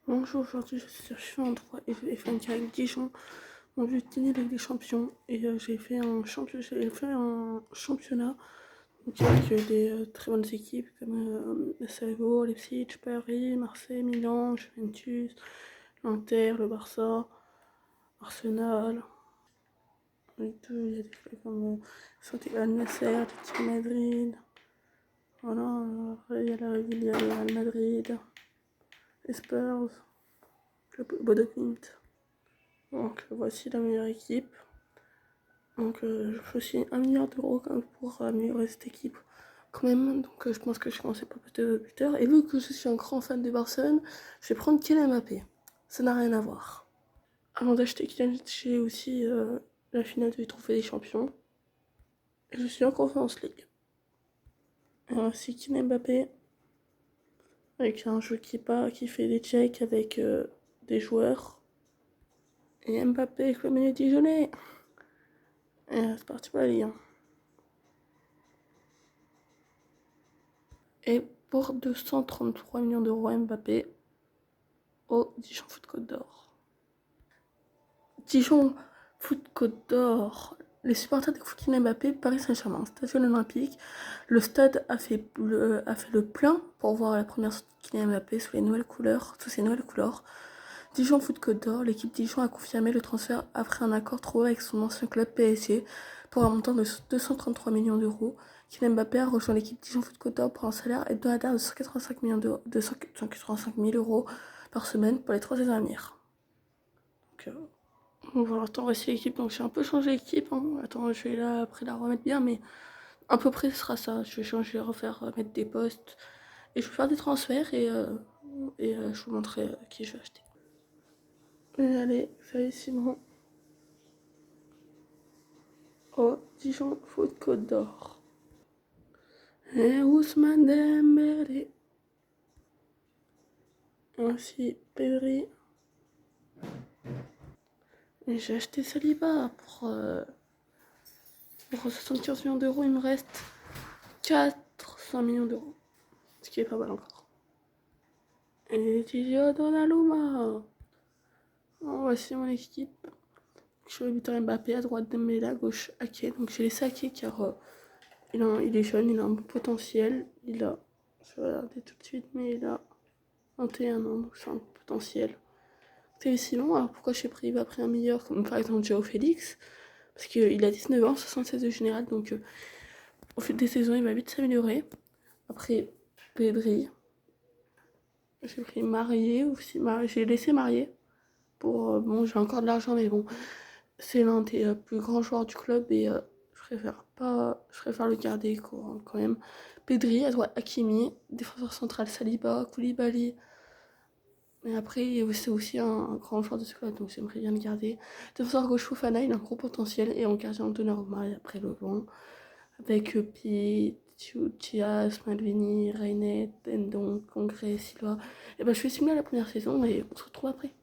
Bonjour, aujourd'hui je suis en droit et je vais faire une avec Dijon. On veut gagner avec des champions et j'ai fait un championnat donc avec des très bonnes équipes comme Salzbourg, Leipzig, Paris, Marseille, Milan, Juventus, l'Inter, le Barça, Arsenal. Et tout, il y a des clubs comme Al Nasser, l'Atlético Madrid. Voilà, il y a la ville, il y a le Real Madrid, les Spurs, le Bodo Glimt. Donc voici la meilleure équipe. Donc je fais aussi 1 milliard d'euros pour améliorer cette équipe quand même. Donc je pense que je commence pas plus de buteurs. Et vu que je suis un grand fan de Barcelone, je vais prendre Kylian Mbappé. Ça n'a rien à voir. Avant d'acheter Kylian, j'ai aussi la finale du Trophée des Champions. Et je suis en Conference League. Et voici Kylian Mbappé avec un jeu qui fait des checks avec des joueurs. Et Mbappé avec le milieu Dijonais. Et c'est parti pour la Ligue 1. Et pour 233 millions d'euros, Mbappé au Dijon Foot Côte d'Or. Dijon Foot Côte d'Or. Les supporters de Kylian Mbappé, Paris Saint-Germain, Stade Olympique. Le stade a fait le plein pour voir la première sortie de Kylian Mbappé sous ses nouvelles couleurs. Dijon Foot Côte d'Or, l'équipe Dijon a confirmé le transfert après un accord trouvé avec son ancien club PSG pour un montant de 233 millions d'euros. Kylian Mbappé a rejoint l'équipe Dijon Foot Côte d'Or pour un salaire hebdomadaire de 185 000 euros par semaine pour les 3 saisons à venir. Donc voilà, attends, voici l'équipe. Donc j'ai un peu changé l'équipe. Hein. Attends, je vais là après la remettre bien, mais à peu près ce sera ça. Je vais changer, refaire, mettre des postes. Et je vais faire des transferts et je vous montrerai qui je vais acheter. Et allez, salut Simon. Au Dijon Foot Côte d'Or. Et Ousmane Dembélé. Ainsi Pedri. Et j'ai acheté Saliba pour 75 millions d'euros. Il me reste 400 millions d'euros. Ce qui est pas mal encore. Et Gigio Donnarumma. Voici mon équipe. Je suis le buteur Mbappé, à droite Dembélé, à gauche Ake. Donc j'ai laissé Ake car il est jeune, il a un bon potentiel. Je vais regarder tout de suite, mais il a 21 ans, donc c'est un potentiel. Et sinon, alors pourquoi j'ai pas pris un meilleur, comme par exemple Joao Félix, parce qu'il a 19 ans, 76 de général, donc au fil des saisons, il va vite s'améliorer. Après, Pedri, j'ai pris Marié aussi, j'ai laissé Marié, pour, bon, j'ai encore de l'argent, mais bon, c'est l'un des plus grands joueurs du club, et je préfère le garder quand même. Pedri, à droite Hakimi, défenseur central Saliba, Koulibaly. Mais après, c'est aussi un grand joueur de ce club, donc j'aimerais bien le garder. Défenseur gauche Fofana, il a un gros potentiel. Et en gardien Donnarumma, et après le vent. Avec Pichias, Malvini, Reynet, Endon, Congrès, Silva. Et ben je fais simuler la première saison et on se retrouve après.